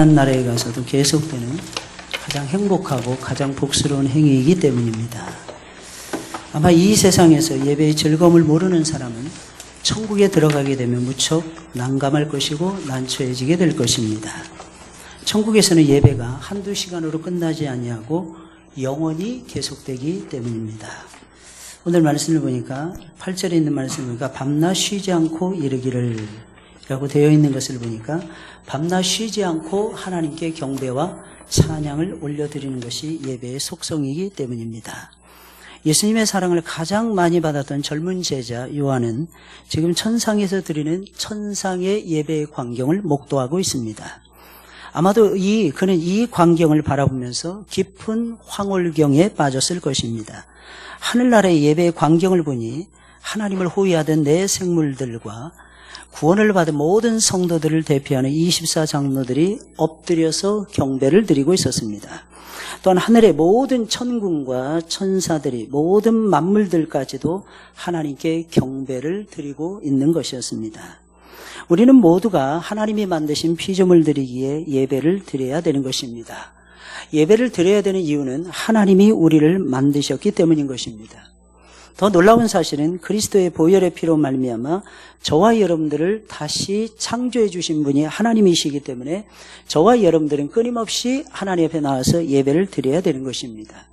나라에 가서도 계속되는 가장 행복하고 가장 복스러운 행위이기 때문입니다. 아마 이 세상에서 예배의 즐거움을 모르는 사람은 천국에 들어가게 되면 무척 난감할 것이고 난처해지게 될 것입니다. 천국에서는 예배가 한두 시간으로 끝나지 아니하고 영원히 계속되기 때문입니다. 오늘 말씀을 보니까 8절에 있는 말씀을 보니까 밤낮 쉬지 않고 이르기를 라고 되어 있는 것을 보니까 밤낮 쉬지 않고 하나님께 경배와 찬양을 올려드리는 것이 예배의 속성이기 때문입니다. 예수님의 사랑을 가장 많이 받았던 젊은 제자 요한은 지금 천상에서 드리는 천상의 예배의 광경을 목도하고 있습니다. 아마도 그는 이 광경을 바라보면서 깊은 황홀경에 빠졌을 것입니다. 하늘나라의 예배의 광경을 보니 하나님을 호위하던 내 생물들과 구원을 받은 모든 성도들을 대표하는 24장로들이 엎드려서 경배를 드리고 있었습니다. 또한 하늘의 모든 천군과 천사들이 모든 만물들까지도 하나님께 경배를 드리고 있는 것이었습니다. 우리는 모두가 하나님이 만드신 피조물들이기에 예배를 드려야 되는 것입니다. 예배를 드려야 되는 이유는 하나님이 우리를 만드셨기 때문인 것입니다. 더 놀라운 사실은 그리스도의 보혈의 피로 말미암아 저와 여러분들을 다시 창조해 주신 분이 하나님이시기 때문에 저와 여러분들은 끊임없이 하나님 앞에 나와서 예배를 드려야 되는 것입니다.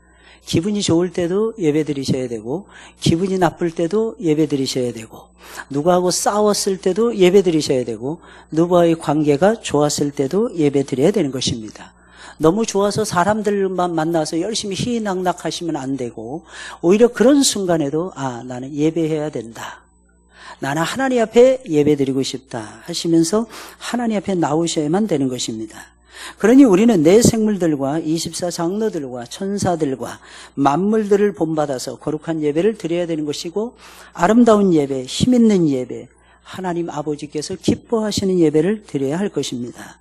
기분이 좋을 때도 예배 드리셔야 되고 기분이 나쁠 때도 예배 드리셔야 되고 누구하고 싸웠을 때도 예배 드리셔야 되고 누구와의 관계가 좋았을 때도 예배 드려야 되는 것입니다. 너무 좋아서 사람들만 만나서 열심히 희낙낙하시면 안 되고 오히려 그런 순간에도 나는 예배해야 된다. 나는 하나님 앞에 예배드리고 싶다 하시면서 하나님 앞에 나오셔야만 되는 것입니다. 그러니 우리는 내 생물들과 24장로들과 천사들과 만물들을 본받아서 거룩한 예배를 드려야 되는 것이고 아름다운 예배, 힘있는 예배, 하나님 아버지께서 기뻐하시는 예배를 드려야 할 것입니다.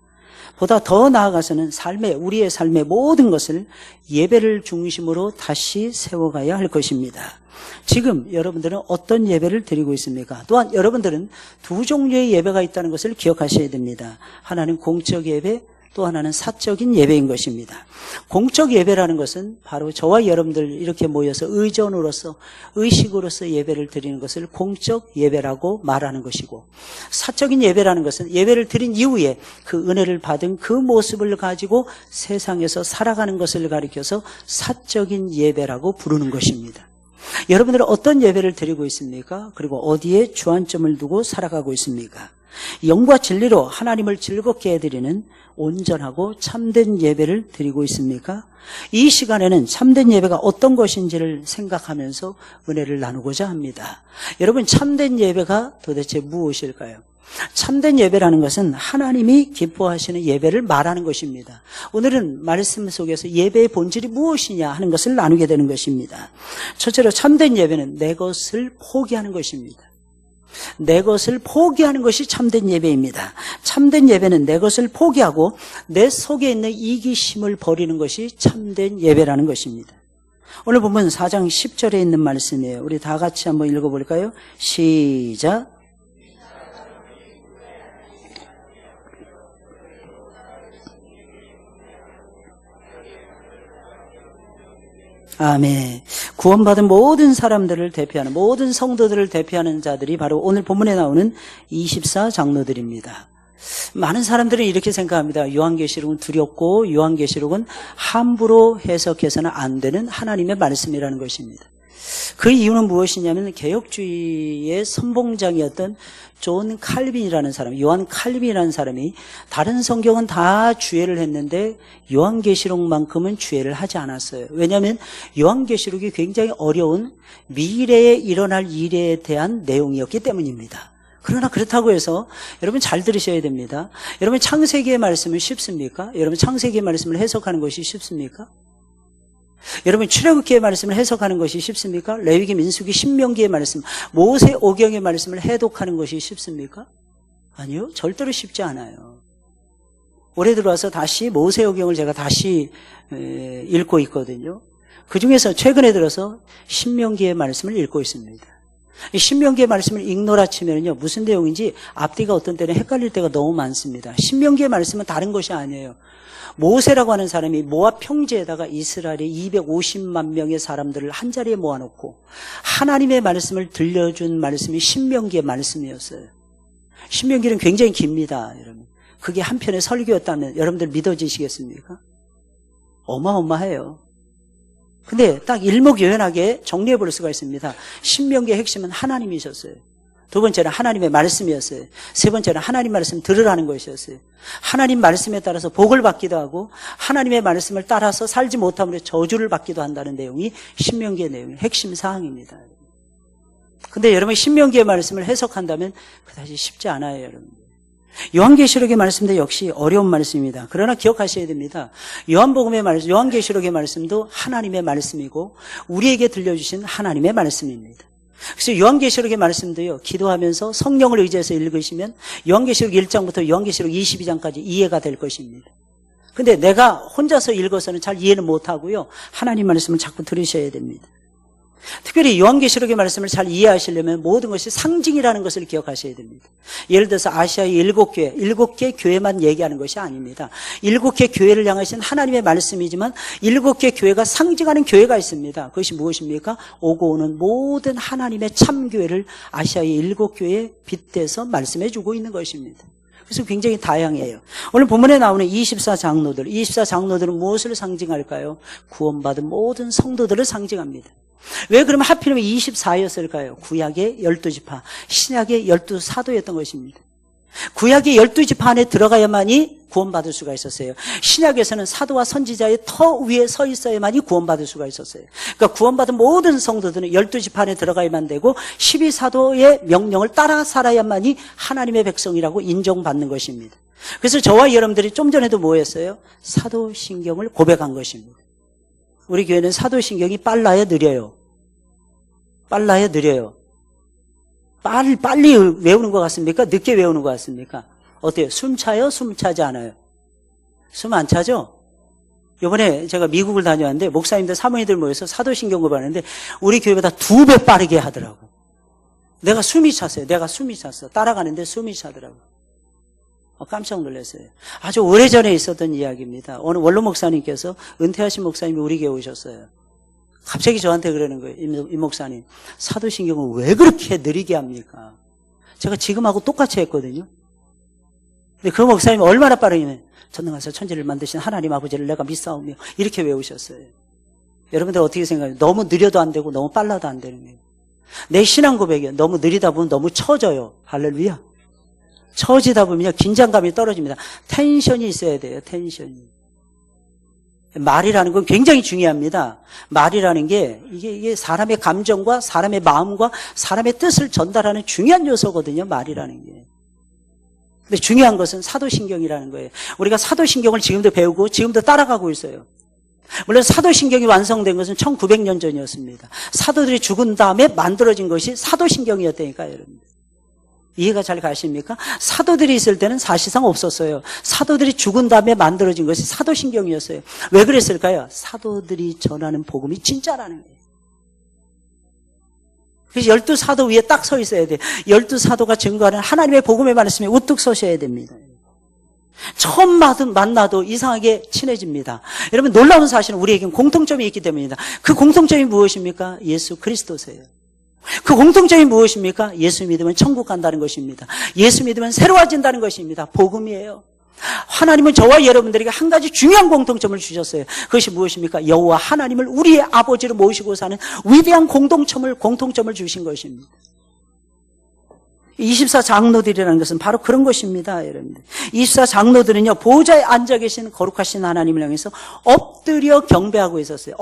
보다 더 나아가서는 우리의 삶의 모든 것을 예배를 중심으로 다시 세워가야 할 것입니다. 지금 여러분들은 어떤 예배를 드리고 있습니까? 또한 여러분들은 두 종류의 예배가 있다는 것을 기억하셔야 됩니다. 하나는 공적 예배, 또 하나는 사적인 예배인 것입니다. 공적 예배라는 것은 바로 저와 여러분들 이렇게 모여서 의식으로서 예배를 드리는 것을 공적 예배라고 말하는 것이고, 사적인 예배라는 것은 예배를 드린 이후에 그 은혜를 받은 그 모습을 가지고 세상에서 살아가는 것을 가리켜서 사적인 예배라고 부르는 것입니다. 여러분들은 어떤 예배를 드리고 있습니까? 그리고 어디에 주안점을 두고 살아가고 있습니까? 영과 진리로 하나님을 즐겁게 해드리는 온전하고 참된 예배를 드리고 있습니까? 이 시간에는 참된 예배가 어떤 것인지를 생각하면서 은혜를 나누고자 합니다. 여러분, 참된 예배가 도대체 무엇일까요? 참된 예배라는 것은 하나님이 기뻐하시는 예배를 말하는 것입니다. 오늘은 말씀 속에서 예배의 본질이 무엇이냐 하는 것을 나누게 되는 것입니다. 첫째로 참된 예배는 내 것을 포기하는 것입니다. 내 것을 포기하는 것이 참된 예배입니다. 참된 예배는 내 것을 포기하고 내 속에 있는 이기심을 버리는 것이 참된 예배라는 것입니다. 오늘 보면 4장 10절에 있는 말씀이에요. 우리 다 같이 한번 읽어볼까요? 시작. 아멘. 구원받은 모든 사람들을 대표하는, 모든 성도들을 대표하는 자들이 바로 오늘 본문에 나오는 24장로들입니다. 많은 사람들은 이렇게 생각합니다. 요한계시록은 두렵고 요한계시록은 함부로 해석해서는 안 되는 하나님의 말씀이라는 것입니다. 그 이유는 무엇이냐면 개혁주의의 선봉장이었던 존 칼빈이라는 사람, 요한 칼빈이라는 사람이 다른 성경은 다 주애를 했는데 요한계시록만큼은 주애를 하지 않았어요. 왜냐하면 요한계시록이 굉장히 어려운 미래에 일어날 일에 대한 내용이었기 때문입니다. 그러나 그렇다고 해서 여러분 잘 들으셔야 됩니다. 여러분 창세기의 말씀은 쉽습니까? 여러분 창세기의 말씀을 해석하는 것이 쉽습니까? 여러분 출애굽기의 말씀을 해석하는 것이 쉽습니까? 레위기, 민수기, 신명기의 말씀, 모세오경의 말씀을 해독하는 것이 쉽습니까? 아니요, 절대로 쉽지 않아요. 올해 들어와서 다시 모세오경을 제가 다시 읽고 있거든요. 그 중에서 최근에 들어서 신명기의 말씀을 읽고 있습니다. 이 신명기의 말씀을 읽노라 치면요, 무슨 내용인지 앞뒤가 어떤 때는 헷갈릴 때가 너무 많습니다. 신명기의 말씀은 다른 것이 아니에요. 모세라고 하는 사람이 모압 평지에다가 이스라엘의 250만 명의 사람들을 한 자리에 모아놓고 하나님의 말씀을 들려준 말씀이 신명기의 말씀이었어요. 신명기는 굉장히 깁니다, 여러분. 그게 한편의 설교였다면 여러분들 믿어지시겠습니까? 어마어마해요. 근데 딱 일목요연하게 정리해 볼 수가 있습니다. 신명기의 핵심은 하나님이셨어요. 두 번째는 하나님의 말씀이었어요. 세 번째는 하나님 말씀 들으라는 것이었어요. 하나님 말씀에 따라서 복을 받기도 하고 하나님의 말씀을 따라서 살지 못함으로 저주를 받기도 한다는 내용이 신명기의 내용의 핵심 사항입니다. 근데 여러분 신명기의 말씀을 해석한다면 그다지 쉽지 않아요, 여러분. 요한계시록의 말씀도 역시 어려운 말씀입니다. 그러나 기억하셔야 됩니다. 요한복음의 말씀, 요한계시록의 말씀도 하나님의 말씀이고 우리에게 들려주신 하나님의 말씀입니다. 그래서 요한계시록의 말씀도요, 기도하면서 성령을 의지해서 읽으시면 요한계시록 1장부터 요한계시록 22장까지 이해가 될 것입니다. 근데 내가 혼자서 읽어서는 잘 이해는 못하고요, 하나님 말씀을 자꾸 들으셔야 됩니다. 특별히 요한계시록의 말씀을 잘 이해하시려면 모든 것이 상징이라는 것을 기억하셔야 됩니다. 예를 들어서 아시아의 7교회, 7개 교회만 얘기하는 것이 아닙니다. 7개 교회를 향하신 하나님의 말씀이지만 7개 교회가 상징하는 교회가 있습니다. 그것이 무엇입니까? 오고 오는 모든 하나님의 참교회를 아시아의 7교회에 빗대서 말씀해 주고 있는 것입니다. 그래서 굉장히 다양해요. 오늘 본문에 나오는 24장로들, 24장로들은 무엇을 상징할까요? 구원받은 모든 성도들을 상징합니다. 왜 그러면 하필이면 24였을까요? 구약의 12지파, 신약의 12사도였던 것입니다. 구약의 12지파 안에 들어가야만이 구원받을 수가 있었어요. 신약에서는 사도와 선지자의 터 위에 서 있어야만이 구원받을 수가 있었어요. 그러니까 구원받은 모든 성도들은 12지파 안에 들어가야만 되고 12사도의 명령을 따라 살아야만이 하나님의 백성이라고 인정받는 것입니다. 그래서 저와 여러분들이 좀 전에도 뭐 했어요? 사도신경을 고백한 것입니다. 우리 교회는 사도신경이 빨라요, 느려요? 빨라요, 느려요? 빨리 외우는 것 같습니까? 늦게 외우는 것 같습니까? 어때요? 숨 차요? 숨 차지 않아요? 숨 안 차죠? 이번에 제가 미국을 다녀왔는데 목사님들, 사모님들 모여서 사도신경 공부하는데 우리 교회보다 2배 빠르게 하더라고. 내가 숨이 찼어요. 따라가는데 숨이 차더라고. 깜짝 놀랐어요. 아주 오래전에 있었던 이야기입니다. 어느 원로 목사님께서 은퇴하신 목사님이 우리 교회 오셨어요. 갑자기 저한테 그러는 거예요. 이 목사님, 사도신경을 왜 그렇게 느리게 합니까? 제가 지금하고 똑같이 했거든요. 근데 그 목사님이 얼마나 빠르냐면 전능하사 천지를 만드신 하나님 아버지를 내가 믿사오며 이렇게 외우셨어요. 여러분들 어떻게 생각해요? 너무 느려도 안 되고 너무 빨라도 안 되는 거예요. 내 신앙 고백이요. 너무 느리다 보면 너무 처져요. 할렐루야. 처지다 보면요, 긴장감이 떨어집니다. 텐션이 있어야 돼요, 텐션이. 말이라는 건 굉장히 중요합니다. 말이라는 게, 이게 사람의 감정과 사람의 마음과 사람의 뜻을 전달하는 중요한 요소거든요, 말이라는 게. 근데 중요한 것은 사도신경이라는 거예요. 우리가 사도신경을 지금도 배우고 지금도 따라가고 있어요. 물론 사도신경이 완성된 것은 1900년 전이었습니다. 사도들이 죽은 다음에 만들어진 것이 사도신경이었다니까요, 여러분. 이해가 잘 가십니까? 사도들이 있을 때는 사실상 없었어요. 사도들이 죽은 다음에 만들어진 것이 사도신경이었어요. 왜 그랬을까요? 사도들이 전하는 복음이 진짜라는 거예요. 그래서 12사도 위에 딱 서 있어야 돼요. 12사도가 증거하는 하나님의 복음의 말씀에 우뚝 서셔야 됩니다. 처음 만나도 이상하게 친해집니다. 여러분, 놀라운 사실은 우리에겐 공통점이 있기 때문입니다. 그 공통점이 무엇입니까? 예수 그리스도세요. 그 공통점이 무엇입니까? 예수 믿으면 천국 간다는 것입니다. 예수 믿으면 새로워진다는 것입니다. 복음이에요. 하나님은 저와 여러분들에게 한 가지 중요한 공통점을 주셨어요. 그것이 무엇입니까? 여호와 하나님을 우리의 아버지로 모시고 사는 위대한 공통점을 주신 것입니다. 24장로들이라는 것은 바로 그런 것입니다, 여러분들. 24장로들은요, 보좌에 앉아 계신 거룩하신 하나님을 향해서 엎드려 경배하고 있었어요.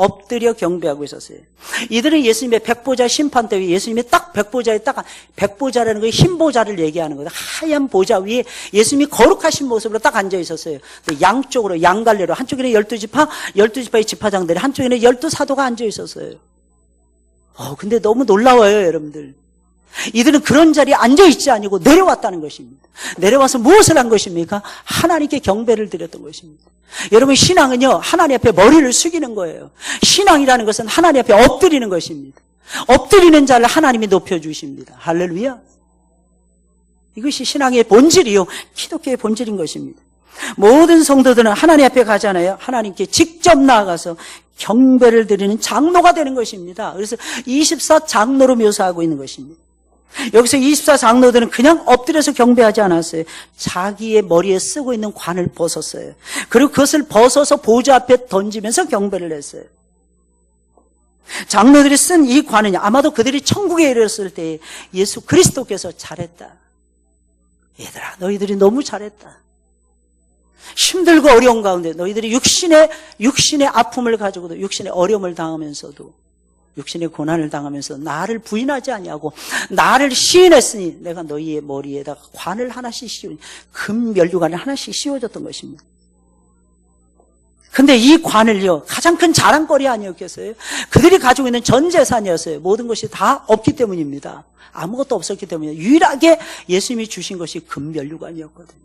이들은 예수님의 백보자 심판 때 예수님의 딱 백보자라는 거 흰 보좌를 얘기하는 거예요. 하얀 보좌 위에 예수님이 거룩하신 모습으로 딱 앉아 있었어요. 양쪽으로, 양갈래로, 한쪽에는 12지파, 12지파의 지파장들이, 한쪽에는 12사도가 앉아 있었어요. 근데 너무 놀라워요, 여러분들. 이들은 그런 자리에 앉아있지 아니고 내려왔다는 것입니다. 내려와서 무엇을 한 것입니까? 하나님께 경배를 드렸던 것입니다. 여러분, 신앙은요, 하나님 앞에 머리를 숙이는 거예요. 신앙이라는 것은 하나님 앞에 엎드리는 것입니다. 엎드리는 자를 하나님이 높여주십니다. 할렐루야. 이것이 신앙의 본질이요, 기독교의 본질인 것입니다. 모든 성도들은 하나님 앞에 가잖아요. 하나님께 직접 나아가서 경배를 드리는 장로가 되는 것입니다. 그래서 24장로로 묘사하고 있는 것입니다. 여기서 24장로들은 그냥 엎드려서 경배하지 않았어요. 자기의 머리에 쓰고 있는 관을 벗었어요. 그리고 그것을 벗어서 보좌 앞에 던지면서 경배를 했어요. 장로들이 쓴 이 관은 아마도 그들이 천국에 이르렀을 때 예수 그리스도께서 잘했다. 얘들아, 너희들이 너무 잘했다. 힘들고 어려운 가운데 너희들이 육신의 아픔을 가지고도, 육신의 어려움을 당하면서도, 육신의 고난을 당하면서 나를 부인하지 아니하고 나를 시인했으니 내가 너희의 머리에다가 관을 하나씩 씌우니, 금 면류관을 하나씩 씌워줬던 것입니다. 근데 이 관을요, 가장 큰 자랑거리 아니었겠어요? 그들이 가지고 있는 전 재산이었어요. 모든 것이 다 없기 때문입니다. 아무것도 없었기 때문에 유일하게 예수님이 주신 것이 금 면류관이었거든요.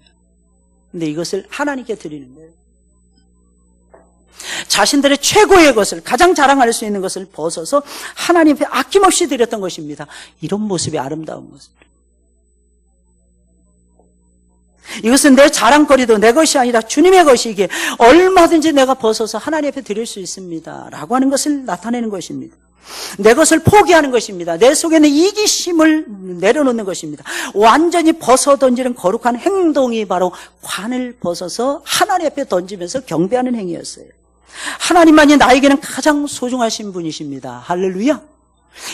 근데 이것을 하나님께 드리는 거예요. 자신들의 최고의 것을, 가장 자랑할 수 있는 것을 벗어서 하나님 앞에 아낌없이 드렸던 것입니다. 이런 모습이 아름다운 모습. 이것은 내 자랑거리도 내 것이 아니라 주님의 것이기에 얼마든지 내가 벗어서 하나님 앞에 드릴 수 있습니다 라고 하는 것을 나타내는 것입니다. 내 것을 포기하는 것입니다. 내 속에 있는 이기심을 내려놓는 것입니다. 완전히 벗어던지는 거룩한 행동이 바로 관을 벗어서 하나님 앞에 던지면서 경배하는 행위였어요. 하나님만이 나에게는 가장 소중하신 분이십니다. 할렐루야.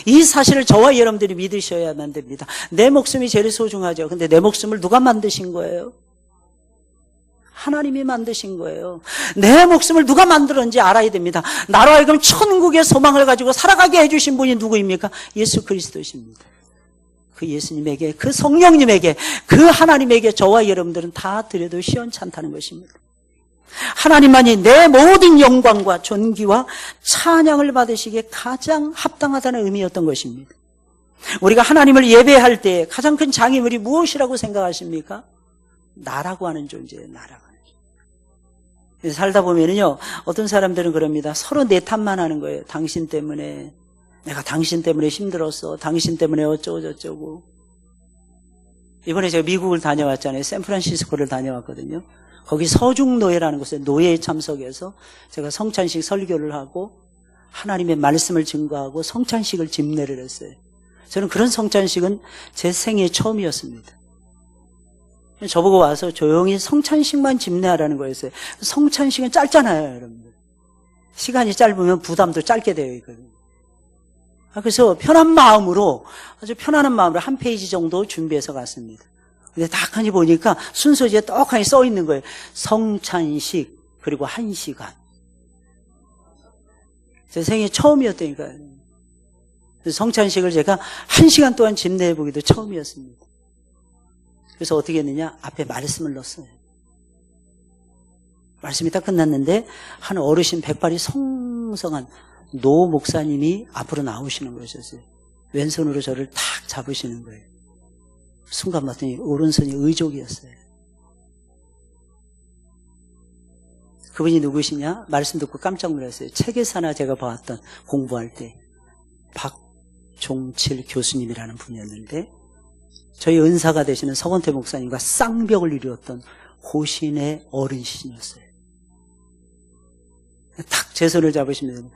이 사실을 저와 여러분들이 믿으셔야만 됩니다. 내 목숨이 제일 소중하죠. 근데 내 목숨을 누가 만드신 거예요? 하나님이 만드신 거예요. 내 목숨을 누가 만들었는지 알아야 됩니다. 나로 하여금 천국의 소망을 가지고 살아가게 해주신 분이 누구입니까? 예수 그리스도십니다. 그 예수님에게, 그 성령님에게, 그 하나님에게 저와 여러분들은 다 드려도 시원찮다는 것입니다. 하나님만이 내 모든 영광과 존귀와 찬양을 받으시기에 가장 합당하다는 의미였던 것입니다. 우리가 하나님을 예배할 때 가장 큰 장애물이 무엇이라고 생각하십니까? 나라고 하는 존재예요. 나라고 하는 존재. 살다 보면은요, 어떤 사람들은 그럽니다. 서로 내 탓만 하는 거예요. 당신 때문에, 내가 당신 때문에 힘들었어. 당신 때문에 어쩌고 저쩌고. 이번에 제가 미국을 다녀왔잖아요. 샌프란시스코를 다녀왔거든요. 거기 서중노예라는 곳에 노예에 참석해서 제가 성찬식 설교를 하고 하나님의 말씀을 증거하고 성찬식을 집례를 했어요. 저는 그런 성찬식은 제 생애 처음이었습니다. 저보고 와서 조용히 성찬식만 집례하라는 거였어요. 성찬식은 짧잖아요, 여러분들. 시간이 짧으면 부담도 짧게 되어 있거든요. 그래서 편한 마음으로, 아주 편안한 마음으로 한 페이지 정도 준비해서 갔습니다. 근데 딱하니 보니까 순서지에 떡하니 써 있는 거예요. 성찬식, 그리고 1시간. 제 생애 처음이었다니까요. 성찬식을 제가 1시간 동안 집례해보기도 처음이었습니다. 그래서 어떻게 했느냐? 앞에 말씀을 넣었어요. 말씀이 딱 끝났는데 한 어르신 백발이 성성한 노 목사님이 앞으로 나오시는 것이었어요. 왼손으로 저를 탁 잡으시는 거예요. 순간 봤더니 오른손이 의족이었어요. 그분이 누구시냐? 말씀 듣고 깜짝 놀랐어요. 책에서나 제가 봤던, 공부할 때 박종칠 교수님이라는 분이었는데 저희 은사가 되시는 서건태 목사님과 쌍벽을 이루었던 고신의 어른신이었어요. 딱 제 손을 잡으시면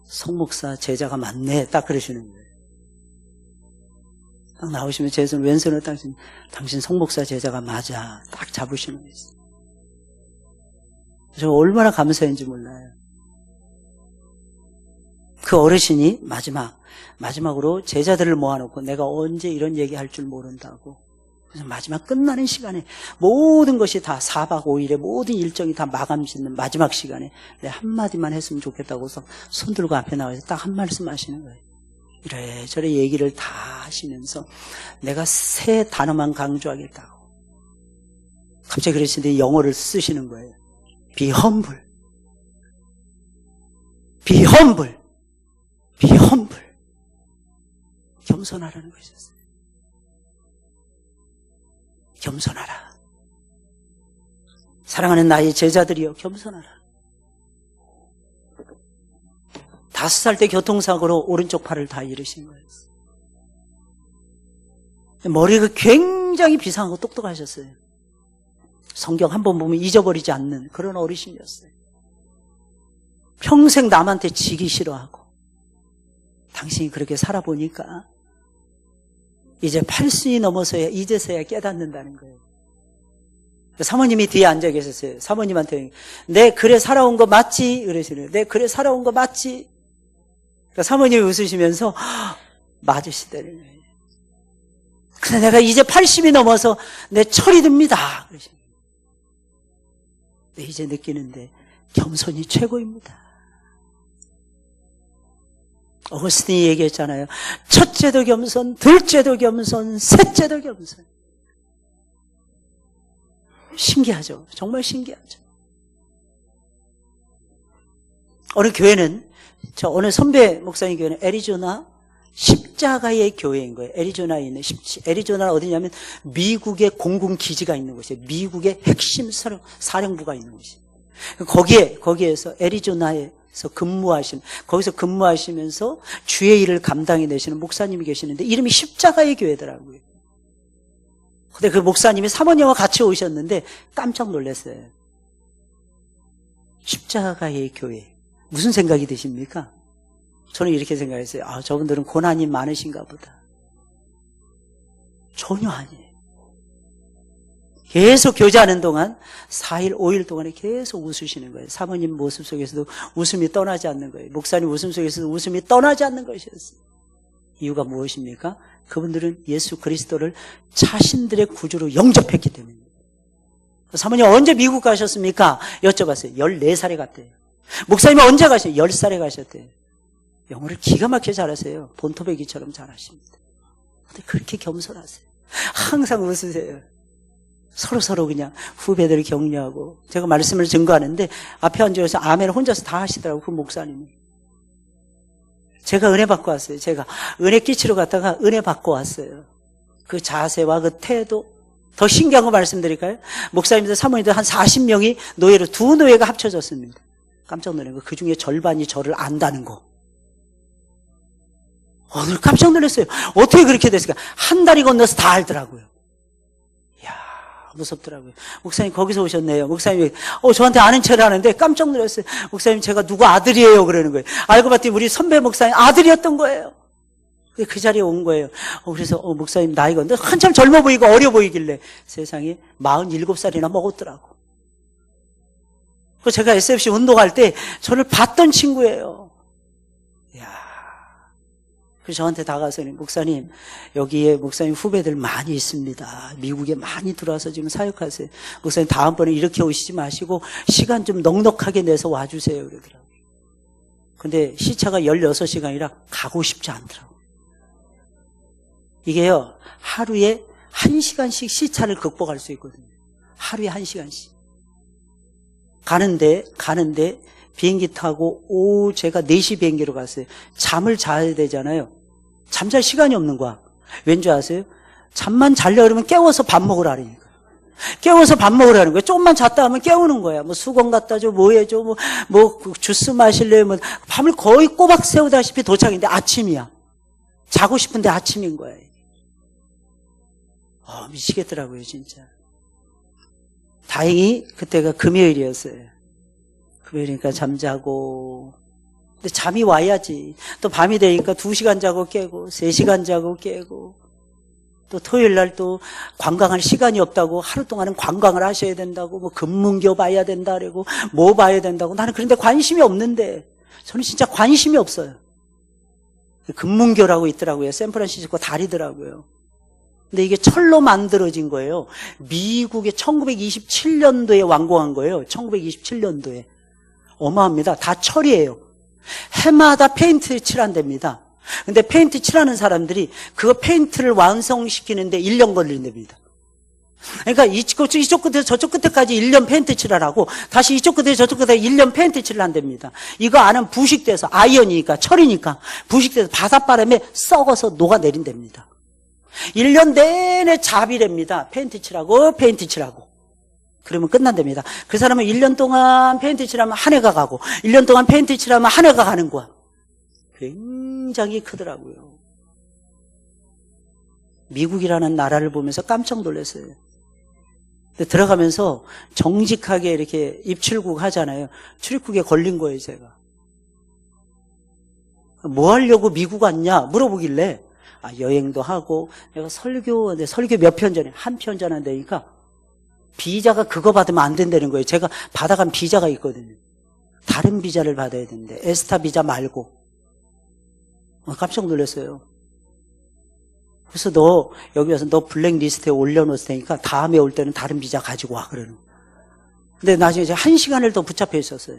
성 목사 제자가 맞네, 딱 그러시는 거예요. 딱 나오시면 제 손 왼손을 딱 당신 성 목사 제자가 맞아, 딱 잡으시는 거예요. 저 얼마나 감사했는지 몰라요. 그 어르신이 마지막으로 제자들을 모아놓고 내가 언제 이런 얘기할 줄 모른다고, 그래서 마지막 끝나는 시간에 모든 것이 다 4박 5일의 모든 일정이 다 마감 짓는 마지막 시간에 내 한마디만 했으면 좋겠다고 해서 손 들고 앞에 나와서 딱 한 말씀 하시는 거예요. 이래저래 얘기를 다 하시면서 내가 세 단어만 강조하겠다고 갑자기 그러시는데 영어를 쓰시는 거예요. Be humble. Be humble. Be humble. 겸손하라는 것이었어요. 겸손하라. 사랑하는 나의 제자들이여, 겸손하라. 5살 때 교통사고로 오른쪽 팔을 다 잃으신 거예요. 머리가 굉장히 비상하고 똑똑하셨어요. 성경 한 번 보면 잊어버리지 않는 그런 어르신이었어요. 평생 남한테 지기 싫어하고, 당신이 그렇게 살아보니까 이제 80이 넘어서야 이제서야 깨닫는다는 거예요. 사모님이 뒤에 앉아 계셨어요. 사모님한테 내 그래 살아온 거 맞지? 그러시네요. 내 그래 살아온 거 맞지? 그러니까 사모님이 웃으시면서 맞으시다는 거예요. 근데 내가 이제 80이 넘어서 내 철이 듭니다. 그러시네요. 네, 이제 느끼는데 겸손이 최고입니다. 어거스틴이 얘기했잖아요. 첫째도 겸손, 둘째도 겸손, 셋째도 겸손. 신기하죠. 정말 신기하죠. 어느 교회는, 어느 선배 목사님 교회는 애리조나 십자가의 교회인 거예요. 애리조나에 있는, 애리조나는 어디냐면 미국의 공군 기지가 있는 곳이에요. 미국의 핵심 사령부가 있는 곳이에요. 거기에서 애리조나에서 거기서 근무하시면서 주의 일을 감당해내시는 목사님이 계시는데 이름이 십자가의 교회더라고요. 근데 그 목사님이 사모님과 같이 오셨는데 깜짝 놀랐어요. 십자가의 교회. 무슨 생각이 드십니까? 저는 이렇게 생각했어요. 아, 저분들은 고난이 많으신가 보다. 전혀 아니에요. 계속 교제하는 동안 4일, 5일 동안에 계속 웃으시는 거예요. 사모님 모습 속에서도 웃음이 떠나지 않는 거예요. 목사님 웃음 속에서도 웃음이 떠나지 않는 것이었어요. 이유가 무엇입니까? 그분들은 예수 그리스도를 자신들의 구주로 영접했기 때문입니다. 사모님 언제 미국 가셨습니까? 여쭤봤어요. 14살에 갔대요. 목사님이 언제 가셨어요? 10살에 가셨대요. 영어를 기가 막히게 잘하세요. 본토배기처럼 잘하십니다. 근데 그렇게 겸손하세요. 항상 웃으세요. 서로 그냥 후배들을 격려하고, 제가 말씀을 증거하는데 앞에 앉아서 아멘을 혼자서 다 하시더라고요. 그 목사님이. 제가 은혜 받고 왔어요. 제가 은혜 끼치러 갔다가 은혜 받고 왔어요. 그 자세와 그 태도. 더 신기한 거 말씀드릴까요? 목사님들, 사모님들 한 40명이 노예로, 2노예가 합쳐졌습니다. 깜짝 놀란 거. 그 중에 절반이 저를 안다는 거. 오늘 깜짝 놀랐어요. 어떻게 그렇게 됐을까? 한 다리 건너서 다 알더라고요. 이야, 무섭더라고요. 목사님 거기서 오셨네요. 목사님이 저한테 아는 체를 하는데 깜짝 놀랐어요. 목사님 제가 누구 아들이에요 그러는 거예요. 알고 봤더니 우리 선배 목사님 아들이었던 거예요. 그 자리에 온 거예요. 그래서 목사님 나이가 근데 한참 젊어 보이고 어려 보이길래 세상에 47살이나 먹었더라고. 제가 SFC 운동할 때 저를 봤던 친구예요. 그래서 저한테 다가서는 목사님, 여기에 목사님 후배들 많이 있습니다. 미국에 많이 들어와서 지금 사역하세요. 목사님 다음번에 이렇게 오시지 마시고 시간 좀 넉넉하게 내서 와주세요. 그러더라고요. 근데 시차가 16시간이라 가고 싶지 않더라고요. 이게요, 하루에 1시간씩 시차를 극복할 수 있거든요. 하루에 1시간씩. 가는데 비행기 타고 제가 4시 비행기로 갔어요. 잠을 자야 되잖아요. 잠잘 시간이 없는 거야. 왠지 아세요? 잠만 자려고 그러면 깨워서 밥 먹으라니까. 깨워서 밥 먹으라는 거예요. 조금만 잤다 하면 깨우는 거야. 뭐 수건 갖다 줘, 뭐 해줘, 뭐 주스 마실래요? 밤을 거의 꼬박 새우다시피 도착인데 아침이야. 자고 싶은데 아침인 거야. 미치겠더라고요, 진짜. 다행히 그때가 금요일이었어요. 그러니까 잠자고, 근데 잠이 와야지. 또 밤이 되니까 2시간 자고 깨고 3시간 자고 깨고, 또 토요일 날 또 관광할 시간이 없다고 하루 동안은 관광을 하셔야 된다고, 뭐 금문교 봐야 된다 그러고 뭐 봐야 된다고. 나는 그런데 관심이 없는데, 저는 진짜 관심이 없어요. 금문교라고 있더라고요. 샌프란시스코 다리더라고요. 근데 이게 철로 만들어진 거예요. 미국에 1927년도에 완공한 거예요. 1927년도에. 어마합니다. 다 철이에요. 해마다 페인트 칠한답니다. 근데 페인트 칠하는 사람들이 그거 페인트를 완성시키는데 1년 걸린답니다. 그러니까 이쪽 끝에서 저쪽 끝에까지 1년 페인트 칠하라고, 다시 이쪽 끝에서 저쪽 끝에 1년 페인트 칠을 한답니다. 이거 안은 부식돼서, 아이언이니까, 철이니까 부식돼서 바닷바람에 썩어서 녹아내린답니다. 1년 내내 자비랍니다. 페인트 칠하고 그러면 끝난답니다. 그 사람은 1년 동안 페인트 칠하면 한 해가 가고 1년 동안 페인트 칠하면 한 해가 가는 거야. 굉장히 크더라고요. 미국이라는 나라를 보면서 깜짝 놀랐어요. 근데 들어가면서 정직하게 이렇게 입출국 하잖아요. 출입국에 걸린 거예요, 제가. 뭐 하려고 미국 왔냐 물어보길래 여행도 하고 내가 설교 몇 편 전에 한 편 전한다니까 비자가 그거 받으면 안 된다는 거예요. 제가 받아간 비자가 있거든요. 다른 비자를 받아야 되는데 에스타 비자 말고. 깜짝 놀랐어요. 그래서 너 여기 와서 너 블랙리스트에 올려놓을 테니까 다음에 올 때는 다른 비자 가지고 와 그러는 거예요. 근데 나중에 제가 1시간을 더 붙잡혀 있었어요.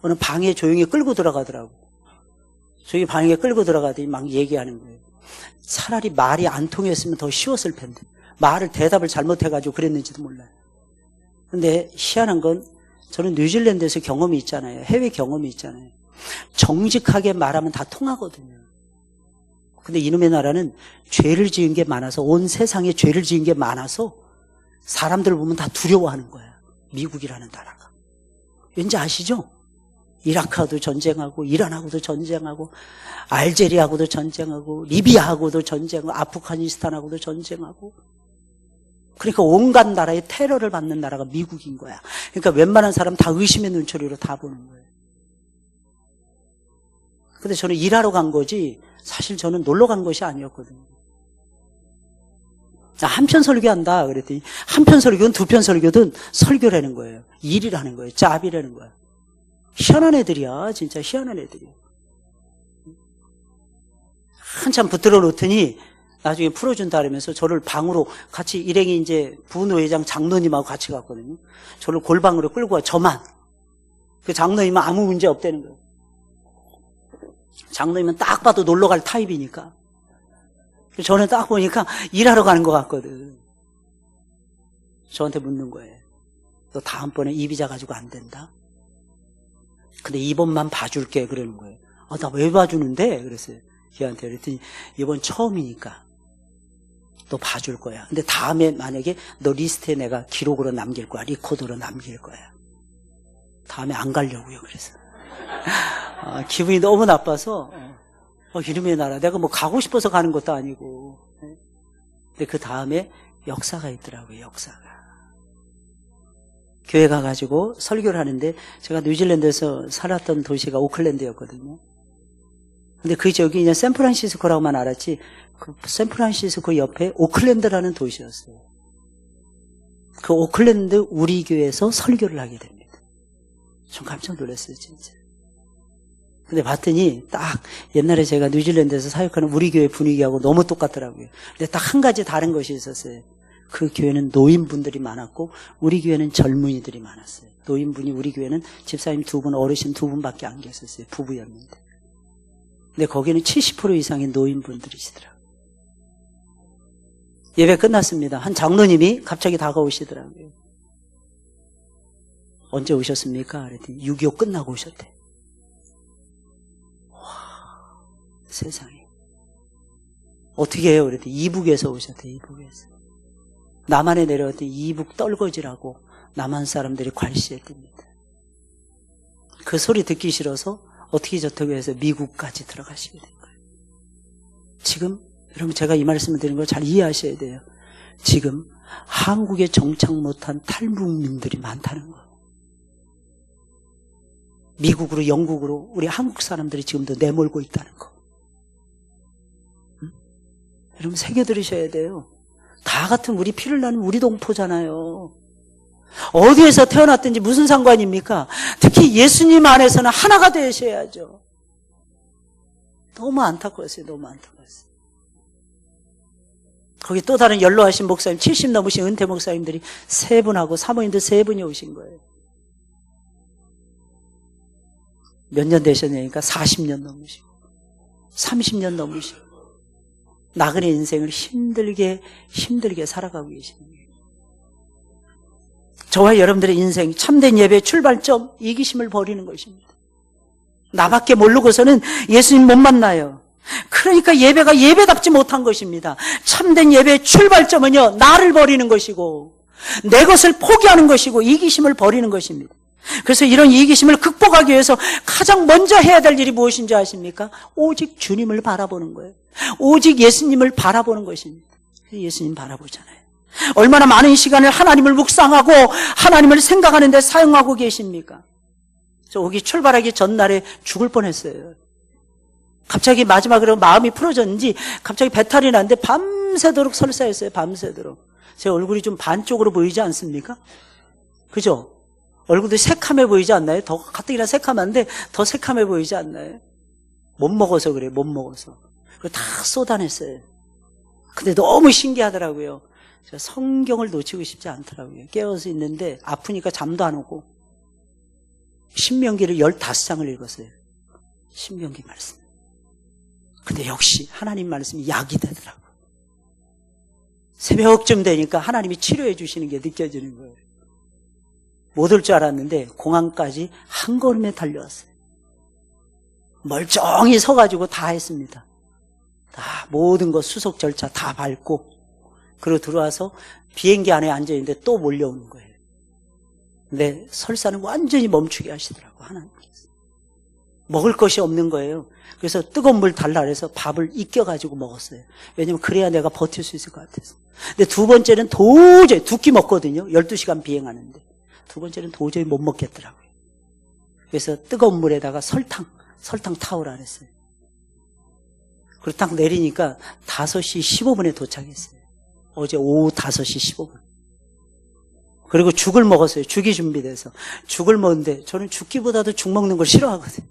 어느 방에 조용히 끌고 들어가더라고. 저희 방에 끌고 들어가더니 막 얘기하는 거예요. 차라리 말이 안 통했으면 더 쉬웠을 텐데 말을 대답을 잘못해가지고 그랬는지도 몰라요. 근데 희한한 건 저는 뉴질랜드에서 경험이 있잖아요. 해외 경험이 있잖아요. 정직하게 말하면 다 통하거든요. 근데 이놈의 나라는 죄를 지은 게 많아서 온 세상에 죄를 지은 게 많아서 사람들 보면 다 두려워하는 거야. 미국이라는 나라가. 왠지 아시죠? 이라크하고도 전쟁하고 이란하고도 전쟁하고 알제리하고도 전쟁하고 리비아하고도 전쟁하고 아프가니스탄하고도 전쟁하고 그러니까 온갖 나라의 테러를 받는 나라가 미국인 거야. 그러니까 웬만한 사람 다 의심의 눈초리로 다 보는 거예요. 근데 저는 일하러 간 거지 사실 저는 놀러 간 것이 아니었거든요. 한 편 설교한다 그랬더니 한 편 설교든 두 편 설교든 설교라는 거예요. 일이라는 거예요. 짭이라는 거예요. 희한한 애들이야. 진짜 희한한 애들이야. 한참 붙들어 놓더니 나중에 풀어준다 그러면서 저를 방으로 같이 일행이 이제 부노회장 장로님하고 같이 갔거든요. 저를 골방으로 끌고 와. 저만. 그 장로님은 아무 문제 없다는 거예요. 장로님은 딱 봐도 놀러 갈 타입이니까. 저는 딱 보니까 일하러 가는 것 같거든. 저한테 묻는 거예요. 너 다음번에 이 비자 가지고 안 된다? 근데 이번만 봐줄게 그러는 거예요. 나 왜 봐주는데? 그랬어요. 걔한테. 그랬더니 이번 처음이니까 너 봐줄 거야. 근데 다음에 만약에 너 리스트에 내가 기록으로 남길 거야. 리코더로 남길 거야. 다음에 안 가려고요. 그래서 기분이 너무 나빠서 이름의 나라 내가 뭐 가고 싶어서 가는 것도 아니고. 근데 그 다음에 역사가 있더라고요. 역사가. 교회 가가지고 설교를 하는데 제가 뉴질랜드에서 살았던 도시가 오클랜드였거든요. 근데 그 저기 그냥 샌프란시스코라고만 알았지 그 샌프란시스코 옆에 오클랜드라는 도시였어요. 그 오클랜드 우리 교회에서 설교를 하게 됩니다. 좀 깜짝 놀랐어요 진짜. 근데 봤더니 딱 옛날에 제가 뉴질랜드에서 사역하는 우리 교회 분위기하고 너무 똑같더라고요. 근데 딱 한 가지 다른 것이 있었어요. 그 교회는 노인분들이 많았고 우리 교회는 젊은이들이 많았어요. 노인분이 우리 교회는 집사님 2분 어르신 2분밖에 안 계셨어요. 부부였는데. 근데 거기는 70% 이상의 노인분들이시더라고요. 예배 끝났습니다. 한 장로님이 갑자기 다가오시더라고요. 언제 오셨습니까? 그랬더니 6.25 끝나고 오셨대. 와, 세상에. 어떻게 해요? 그랬더니 이북에서 오셨대. 이북에서. 남한에 내려왔더니 이북 떨거지라고 남한 사람들이 괄시했답니다. 그 소리 듣기 싫어서 어떻게 저떻게 해서 미국까지 들어가시게 된 거예요. 지금 여러분 제가 이 말씀을 드리는 걸 잘 이해하셔야 돼요. 지금 한국에 정착 못한 탈북민들이 많다는 거예요. 미국으로 영국으로 우리 한국 사람들이 지금도 내몰고 있다는 거. 여러분 새겨 들으셔야 돼요. 다 같은 우리 피를 나는 우리 동포잖아요. 어디에서 태어났든지 무슨 상관입니까? 특히 예수님 안에서는 하나가 되셔야죠. 너무 안타까웠어요. 너무 안타까웠어요. 거기 또 다른 연로하신 목사님 70 넘으신 은퇴 목사님들이 3분하고 사모님들 3분이 오신 거예요. 몇 년 되셨냐니까 40년 넘으시고 30년 넘으시고 나그네 인생을 힘들게 살아가고 계십니다. 저와 여러분들의 인생 참된 예배의 출발점 이기심을 버리는 것입니다. 나밖에 모르고서는 예수님 못 만나요. 그러니까 예배가 예배답지 못한 것입니다. 참된 예배의 출발점은요 나를 버리는 것이고 내 것을 포기하는 것이고 이기심을 버리는 것입니다. 그래서 이런 이기심을 극복하기 위해서 가장 먼저 해야 될 일이 무엇인지 아십니까? 오직 주님을 바라보는 거예요. 오직 예수님을 바라보는 것입니다. 예수님 바라보잖아요. 얼마나 많은 시간을 하나님을 묵상하고 하나님을 생각하는 데 사용하고 계십니까? 저 오기 출발하기 전날에 죽을 뻔했어요. 갑자기 마지막으로 마음이 풀어졌는지 갑자기 배탈이 났는데 밤새도록 설사했어요. 밤새도록. 제 얼굴이 좀 반쪽으로 보이지 않습니까? 그죠? 얼굴도 새카매 보이지 않나요? 더 가뜩이나 새카만데 더 새카매 보이지 않나요? 못 먹어서 그래요. 못 먹어서. 그거 다 쏟아냈어요. 근데 너무 신기하더라고요. 제가 성경을 놓치고 싶지 않더라고요. 깨어서 있는데 아프니까 잠도 안 오고 신명기를 15장을 읽었어요. 신명기 말씀. 근데 역시 하나님 말씀이 약이 되더라고요. 새벽쯤 되니까 하나님이 치료해 주시는 게 느껴지는 거예요. 못 올 줄 알았는데 공항까지 한 걸음에 달려왔어요. 멀쩡히 서가지고 다 했습니다. 다 모든 거 수속 절차 다 밟고 그리고 들어와서 비행기 안에 앉아있는데 또 몰려오는 거예요. 근데 설사는 완전히 멈추게 하시더라고요. 하나님께서. 먹을 것이 없는 거예요. 그래서 뜨거운 물 달라 그래서 밥을 익혀가지고 먹었어요. 왜냐면 그래야 내가 버틸 수 있을 것 같아서. 근데 두 번째는 도저히 2끼 먹거든요. 12시간 비행하는데. 두 번째는 도저히 못 먹겠더라고요. 그래서 뜨거운 물에다가 설탕 타오라 그랬어요. 그리고 딱 내리니까 5시 15분에 도착했어요. 어제 오후 5시 15분. 그리고 죽을 먹었어요. 죽이 준비돼서. 죽을 먹는데 저는 죽기보다도 죽 먹는 걸 싫어하거든요.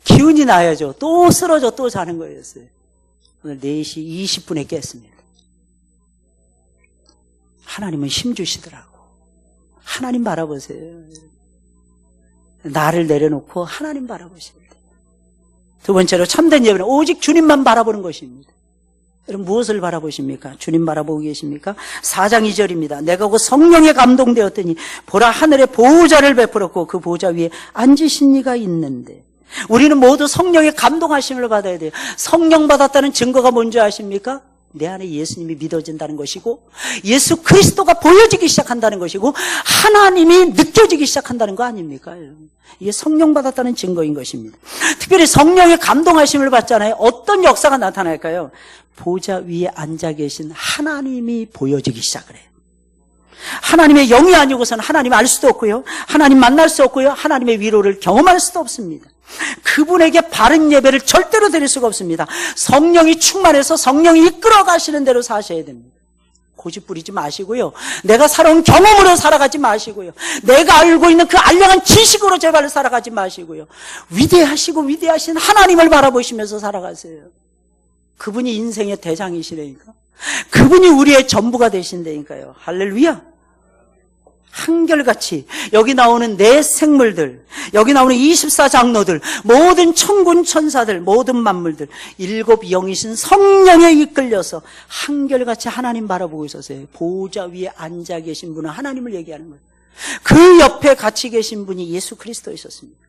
기운이 나야죠. 또 쓰러져 또 자는 거였어요. 오늘 4시 20분에 깼습니다. 하나님은 힘 주시더라고. 하나님 바라보세요. 나를 내려놓고 하나님 바라보셔야 돼요. 두 번째로 참된 예배는 오직 주님만 바라보는 것입니다. 여러분 무엇을 바라보십니까? 주님 바라보고 계십니까? 4장 2절입니다. 내가 곧 성령에 감동되었더니 보라 하늘에 보호자를 베풀었고 그 보호자 위에 앉으신 이가 있는데 우리는 모두 성령의 감동하심을 받아야 돼요. 성령 받았다는 증거가 뭔지 아십니까? 내 안에 예수님이 믿어진다는 것이고 예수 그리스도가 보여지기 시작한다는 것이고 하나님이 느껴지기 시작한다는 거 아닙니까? 이게 성령 받았다는 증거인 것입니다. 특별히 성령의 감동하심을 받잖아요. 어떤 역사가 나타날까요? 보좌 위에 앉아 계신 하나님이 보여지기 시작을 해요. 하나님의 영이 아니고서는 하나님 알 수도 없고요. 하나님 만날 수 없고요. 하나님의 위로를 경험할 수도 없습니다. 그분에게 바른 예배를 절대로 드릴 수가 없습니다. 성령이 충만해서 성령이 이끌어 가시는 대로 사셔야 됩니다. 고집 부리지 마시고요. 내가 살아온 경험으로 살아가지 마시고요. 내가 알고 있는 그 알량한 지식으로 제발 살아가지 마시고요. 위대하시고 위대하신 하나님을 바라보시면서 살아가세요. 그분이 인생의 대장이시라니까. 그분이 우리의 전부가 되신다니까요. 할렐루야. 한결같이 여기 나오는 네 생물들, 여기 나오는 24장로들, 모든 천군 천사들, 모든 만물들, 7 영이신 성령에 이끌려서 한결같이 하나님 바라보고 있었어요. 보호자 위에 앉아 계신 분은 하나님을 얘기하는 거예요. 그 옆에 같이 계신 분이 예수 그리스도이셨습니다.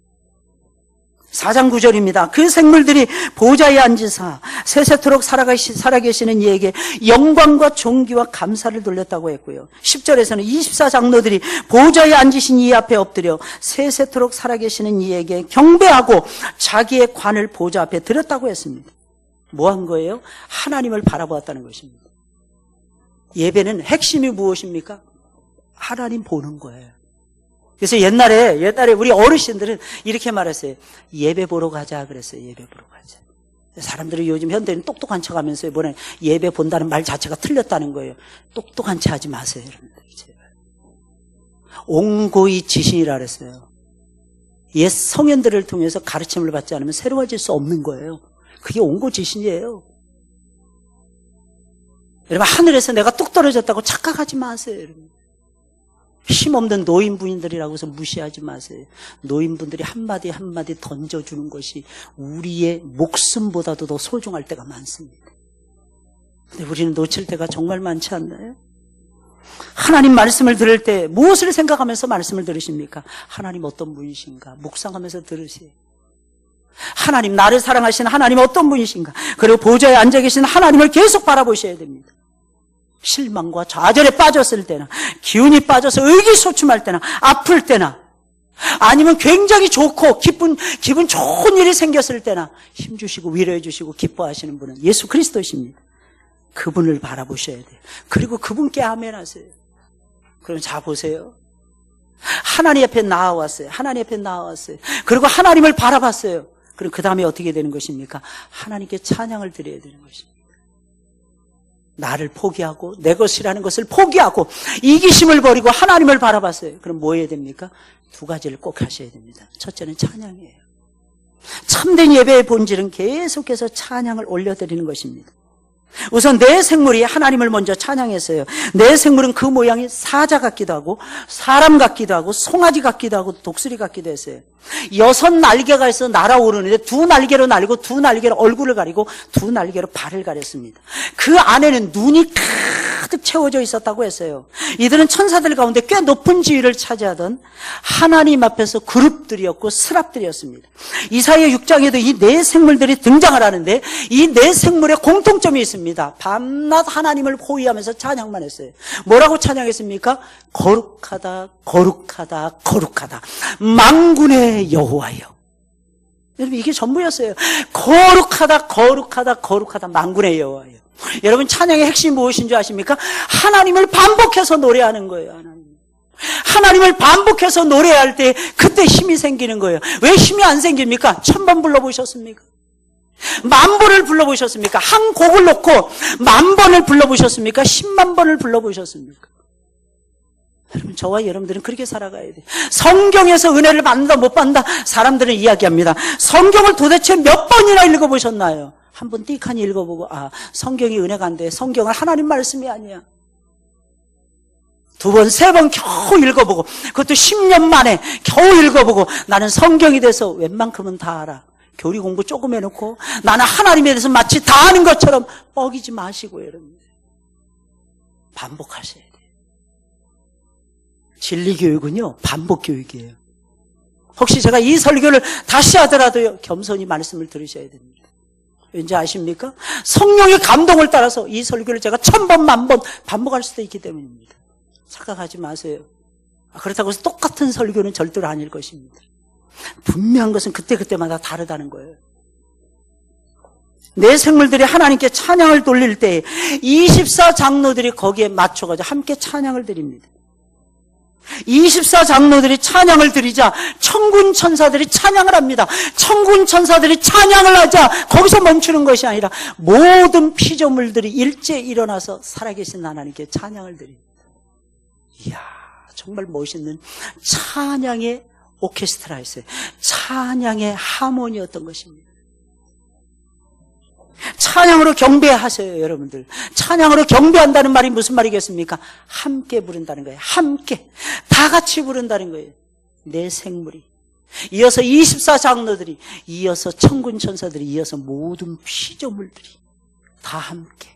4장 9절입니다. 그 생물들이 보좌에 앉으사 세세토록 살아계시는 이에게 영광과 존귀와 감사를 돌렸다고 했고요. 10절에서는 24장로들이 보좌에 앉으신 이 앞에 엎드려 세세토록 살아계시는 이에게 경배하고 자기의 관을 보좌 앞에 드렸다고 했습니다. 뭐 한 거예요? 하나님을 바라보았다는 것입니다. 예배는 핵심이 무엇입니까? 하나님 보는 거예요. 그래서 옛날에 우리 어르신들은 이렇게 말했어요. 예배 보러 가자 그랬어요. 예배 보러 가자. 사람들이 요즘 현대는 똑똑한 척 하면서 뭐냐 예배 본다는 말 자체가 틀렸다는 거예요. 똑똑한 척 하지 마세요. 여러분들 제발. 옹고이 지신이라 그랬어요. 옛 성현들을 통해서 가르침을 받지 않으면 새로워질 수 없는 거예요. 그게 옹고지신이에요. 여러분 하늘에서 내가 뚝 떨어졌다고 착각하지 마세요. 여러분. 힘없는 노인분들이라고 해서 무시하지 마세요. 노인분들이 한마디 한마디 던져주는 것이 우리의 목숨보다도 더 소중할 때가 많습니다. 근데 우리는 놓칠 때가 정말 많지 않나요? 하나님 말씀을 들을 때 무엇을 생각하면서 말씀을 들으십니까? 하나님 어떤 분이신가? 묵상하면서 들으세요. 하나님 나를 사랑하시는 하나님 어떤 분이신가? 그리고 보좌에 앉아 계신 하나님을 계속 바라보셔야 됩니다. 실망과 좌절에 빠졌을 때나, 기운이 빠져서 의기소침할 때나, 아플 때나, 아니면 굉장히 좋고 기분 좋은 일이 생겼을 때나 힘주시고 위로해 주시고 기뻐하시는 분은 예수 그리스도십니다. 그분을 바라보셔야 돼요. 그리고 그분께 아멘하세요. 그럼 자 보세요. 하나님 앞에 나아왔어요. 하나님 앞에 나아왔어요. 그리고 하나님을 바라봤어요. 그럼 그 다음에 어떻게 되는 것입니까? 하나님께 찬양을 드려야 되는 것입니다. 나를 포기하고 내 것이라는 것을 포기하고 이기심을 버리고 하나님을 바라봤어요. 그럼 뭐 해야 됩니까? 두 가지를 꼭 하셔야 됩니다. 첫째는 찬양이에요. 참된 예배의 본질은 계속해서 찬양을 올려드리는 것입니다. 우선 내 생물이 하나님을 먼저 찬양했어요. 내 생물은 그 모양이 사자 같기도 하고 사람 같기도 하고 송아지 같기도 하고 독수리 같기도 했어요. 6날개가 있어 날아오르는데 2날개로 날리고 2날개로 얼굴을 가리고 2날개로 발을 가렸습니다. 그 안에는 눈이 가득 채워져 있었다고 했어요. 이들은 천사들 가운데 꽤 높은 지위를 차지하던 하나님 앞에서 그룹들이었고 스랍들이었습니다. 이사야 6장에도 이 네 생물들이 등장을 하는데 이 네 생물의 공통점이 있습니다. 밤낮 하나님을 호위하면서 찬양만 했어요. 뭐라고 찬양했습니까? 거룩하다 거룩하다 거룩하다 만군의 여호와여. 여러분 이게 전부였어요. 거룩하다 거룩하다 거룩하다 만군의 여호와여. 여러분 찬양의 핵심이 무엇인 줄 아십니까? 하나님을 반복해서 노래하는 거예요. 하나님을 반복해서 노래할 때 그때 힘이 생기는 거예요. 왜 힘이 안 생깁니까? 1000번 불러보셨습니까? 10,000번을 불러보셨습니까? 한 곡을 놓고 10,000번을 불러보셨습니까? 10만 번을 불러보셨습니까? 여러분 저와 여러분들은 그렇게 살아가야 돼요. 성경에서 은혜를 받는다 못 받는다 사람들은 이야기합니다. 성경을 도대체 몇 번이나 읽어보셨나요? 한 번 띡하니 읽어보고 성경이 은혜가 안 돼. 성경은 하나님 말씀이 아니야. 2번, 3번 겨우 읽어보고 그것도 10년 만에 겨우 읽어보고 나는 성경이 돼서 웬만큼은 다 알아. 교리 공부 조금 해놓고 나는 하나님에 대해서 마치 다 아는 것처럼 뻐기지 마시고요. 여러분 반복하셔야 돼요. 진리교육은요 반복교육이에요. 혹시 제가 이 설교를 다시 하더라도요 겸손히 말씀을 들으셔야 됩니다. 왠지 아십니까? 성령의 감동을 따라서 이 설교를 제가 1000번, 10,000번 반복할 수도 있기 때문입니다. 착각하지 마세요. 그렇다고 해서 똑같은 설교는 절대로 아닐 것입니다. 분명한 것은 그때그때마다 다르다는 거예요. 내 생물들이 하나님께 찬양을 돌릴 때 24장로들이 거기에 맞춰가지고 함께 찬양을 드립니다. 24장로들이 찬양을 드리자 천군 천사들이 찬양을 합니다. 천군 천사들이 찬양을 하자 거기서 멈추는 것이 아니라 모든 피조물들이 일제 일어나서 살아계신 하나님께 찬양을 드립니다. 이야 정말 멋있는 찬양의 오케스트라였어요. 찬양의 하모니였던 것입니다. 찬양으로 경배하세요. 여러분들 찬양으로 경배한다는 말이 무슨 말이겠습니까? 함께 부른다는 거예요. 함께 다 같이 부른다는 거예요. 내 생물이 이어서 24장로들이 이어서 천군 천사들이 이어서 모든 피조물들이 다 함께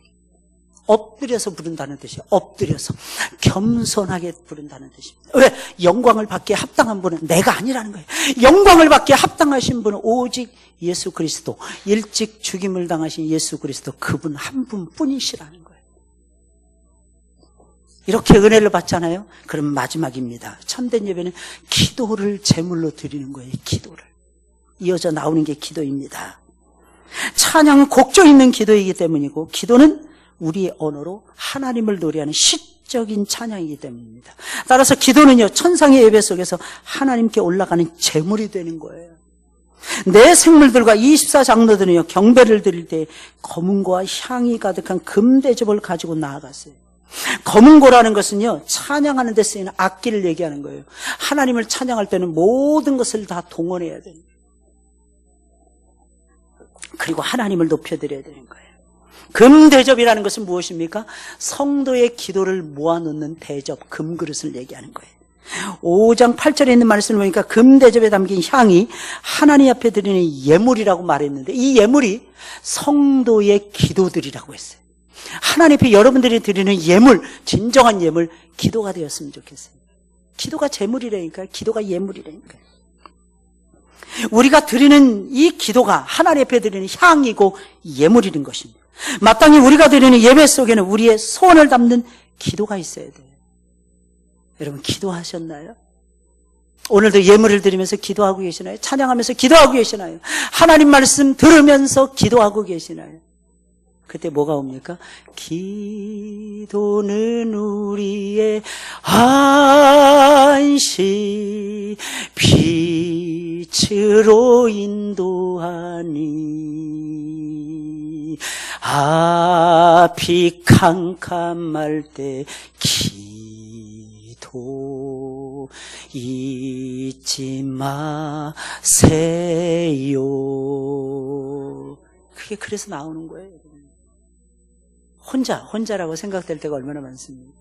엎드려서 부른다는 뜻이에요. 엎드려서 겸손하게 부른다는 뜻입니다. 왜? 영광을 받기에 합당한 분은 내가 아니라는 거예요. 영광을 받기에 합당하신 분은 오직 예수 그리스도, 일찍 죽임을 당하신 예수 그리스도 그분 한 분뿐이시라는 거예요. 이렇게 은혜를 받잖아요. 그럼 마지막입니다. 참된 예배는 기도를 제물로 드리는 거예요. 기도를. 이어져 나오는 게 기도입니다. 찬양은 곡조 있는 기도이기 때문이고 기도는 우리의 언어로 하나님을 노래하는 시적인 찬양이기 때문입니다. 따라서 기도는요 천상의 예배 속에서 하나님께 올라가는 제물이 되는 거예요. 내 생물들과 24장로들은요 경배를 드릴 때 검은고와 향이 가득한 금대접을 가지고 나아갔어요. 검은고라는 것은요 찬양하는 데 쓰이는 악기를 얘기하는 거예요. 하나님을 찬양할 때는 모든 것을 다 동원해야 됩니다. 그리고 하나님을 높여드려야 되는 거예요. 금대접이라는 것은 무엇입니까? 성도의 기도를 모아놓는 대접, 금그릇을 얘기하는 거예요. 5장 8절에 있는 말씀을 보니까 금대접에 담긴 향이 하나님 앞에 드리는 예물이라고 말했는데 이 예물이 성도의 기도들이라고 했어요. 하나님 앞에 여러분들이 드리는 예물, 진정한 예물, 기도가 되었으면 좋겠어요. 기도가 제물이라니까요. 기도가 예물이라니까요. 우리가 드리는 이 기도가 하나님 앞에 드리는 향이고 예물이는 것입니다. 마땅히 우리가 드리는 예배 속에는 우리의 소원을 담는 기도가 있어야 돼요. 여러분 기도하셨나요? 오늘도 예물을 드리면서 기도하고 계시나요? 찬양하면서 기도하고 계시나요? 하나님 말씀 들으면서 기도하고 계시나요? 그때 뭐가 옵니까? 기도는 우리의 안식 빛으로 인도하니 앞이 캄캄할 때 기도 잊지 마세요. 그게 그래서 나오는 거예요. 혼자라고 생각될 때가 얼마나 많습니까?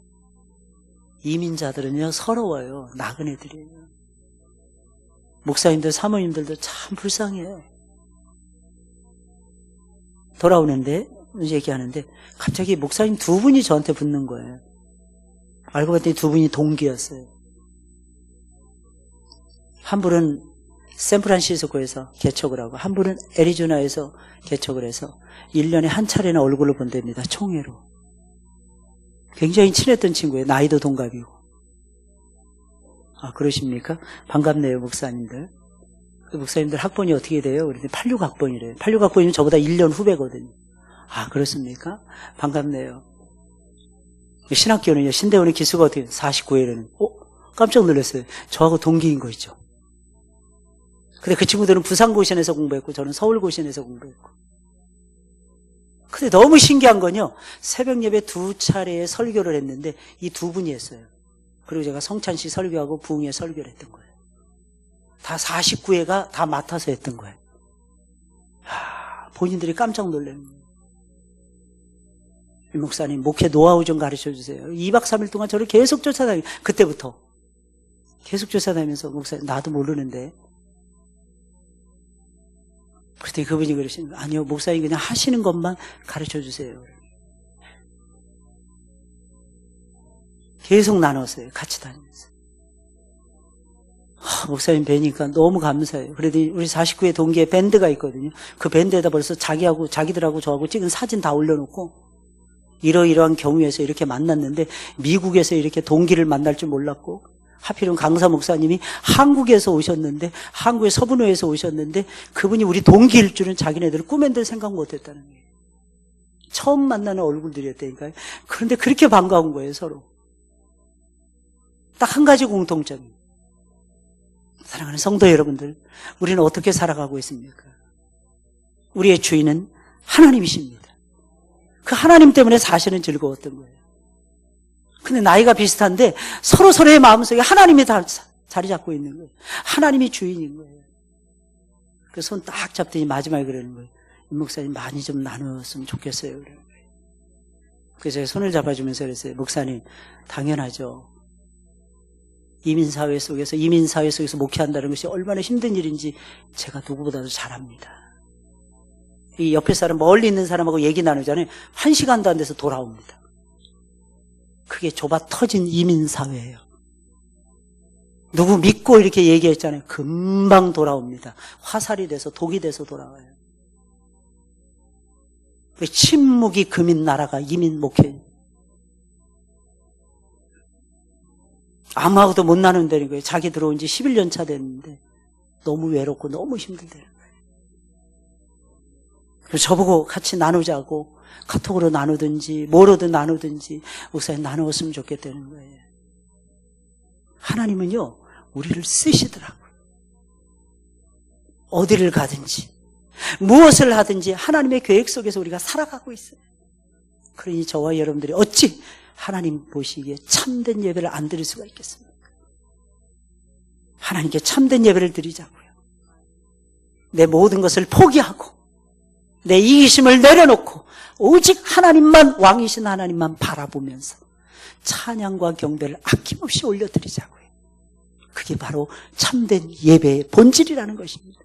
이민자들은요, 서러워요. 나그네들이에요. 목사님들, 사모님들도 참 불쌍해요. 돌아오는데, 얘기하는데, 갑자기 목사님 두 분이 저한테 붙는 거예요. 알고 봤더니 두 분이 동기였어요. 한 분은 샌프란시스코에서 개척을 하고, 한 분은 애리조나에서 개척을 해서 1년에 한 차례나 얼굴을 본답니다. 총회로. 굉장히 친했던 친구예요. 나이도 동갑이고. 아, 그러십니까? 반갑네요, 목사님들. 목사님들 학번이 어떻게 돼요? 그랬더니 86학번이래요. 86학번이면 저보다 1년 후배거든요. 아, 그렇습니까? 반갑네요. 신학교는요, 신대원의 기수가 어떻게 49회라는. 깜짝 놀랐어요. 저하고 동기인 거 있죠. 근데 그 친구들은 부산고신에서 공부했고 저는 서울고신에서 공부했고. 근데 너무 신기한 건요, 새벽 예배 2차례에 설교를 했는데 이 두 분이 했어요. 그리고 제가 성찬시 설교하고 부흥회 설교를 했던 거예요. 다 49회가 다 맡아서 했던 거예요. 본인들이 깜짝 놀라는 거예요. 이 목사님, 목회 노하우 좀 가르쳐 주세요. 2박 3일 동안 저를 계속 쫓아다니고, 그때부터 계속 쫓아다니면서, 목사님, 나도 모르는데. 그랬더니 그분이 그러시는 거예요. 아니요, 목사님 그냥 하시는 것만 가르쳐 주세요. 계속 나눴어요. 같이 다니면서. 목사님 뵈니까 너무 감사해요. 그래도 우리 49회 동기에 밴드가 있거든요. 그 밴드에다 벌써 자기들하고 저하고 찍은 사진 다 올려놓고, 이러이러한 경우에서 이렇게 만났는데 미국에서 이렇게 동기를 만날 줄 몰랐고, 하필은 강사 목사님이 한국에서 오셨는데, 한국의 서분호에서 오셨는데 그분이 우리 동기일 줄은 자기네들 꿈엔들 생각 못했다는 거예요. 처음 만나는 얼굴들이었다니까요. 그런데 그렇게 반가운 거예요, 서로. 딱 한 가지 공통점이. 사랑하는 성도 여러분들, 우리는 어떻게 살아가고 있습니까? 우리의 주인은 하나님이십니다. 그 하나님 때문에 사실은 즐거웠던 거예요. 근데 나이가 비슷한데 서로의 마음속에 하나님이 다 자리 잡고 있는 거예요. 하나님이 주인인 거예요. 그 손 딱 잡더니 마지막에 그러는 거예요. 임 목사님 많이 좀 나누었으면 좋겠어요. 그러는 거예요. 그래서 제가 손을 잡아주면서 그랬어요. 목사님, 당연하죠. 이민사회 속에서 목회한다는 것이 얼마나 힘든 일인지 제가 누구보다도 잘 압니다. 이 옆에 사람, 멀리 있는 사람하고 얘기 나누잖아요. 1시간도 안 돼서 돌아옵니다. 그게 좁아 터진 이민사회예요. 누구 믿고 이렇게 얘기했잖아요. 금방 돌아옵니다. 화살이 돼서 독이 돼서 돌아와요. 침묵이 금인 나라가 이민 목회. 아무하고도 못 나눈다는 거예요. 자기 들어온 지 11년 차 됐는데 너무 외롭고 너무 힘들다는 거예요. 그래서 저보고 같이 나누자고 카톡으로 나누든지 뭐로든 나누든지 목사님 나누었으면 좋겠다는 거예요. 하나님은요, 우리를 쓰시더라고요. 어디를 가든지 무엇을 하든지 하나님의 계획 속에서 우리가 살아가고 있어요. 그러니 저와 여러분들이 어찌 하나님 보시기에 참된 예배를 안 드릴 수가 있겠습니까? 하나님께 참된 예배를 드리자고요. 내 모든 것을 포기하고 내 이기심을 내려놓고 오직 하나님만, 왕이신 하나님만 바라보면서 찬양과 경배를 아낌없이 올려드리자고요. 그게 바로 참된 예배의 본질이라는 것입니다.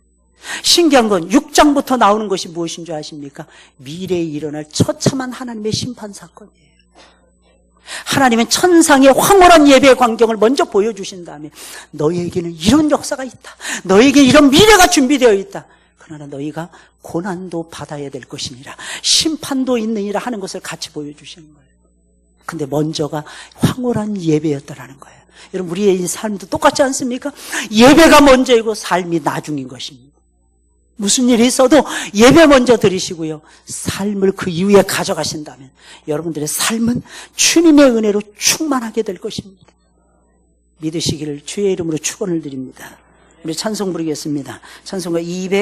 신기한 건 6장부터 나오는 것이 무엇인 줄 아십니까? 미래에 일어날 처참한 하나님의 심판 사건이에요. 하나님은 천상의 황홀한 예배의 광경을 먼저 보여주신 다음에 너희에게는 이런 역사가 있다. 너희에게 이런 미래가 준비되어 있다. 그러나 너희가 고난도 받아야 될 것이니라, 심판도 있느니라 하는 것을 같이 보여주시는 거예요. 근데 먼저가 황홀한 예배였다라는 거예요. 여러분, 우리의 이 삶도 똑같지 않습니까? 예배가 먼저이고 삶이 나중인 것입니다. 무슨 일이 있어도 예배 먼저 드리시고요, 삶을 그 이후에 가져가신다면 여러분들의 삶은 주님의 은혜로 충만하게 될 것입니다. 믿으시기를 주의 이름으로 축원을 드립니다. 우리 찬송 부르겠습니다. 찬송가 200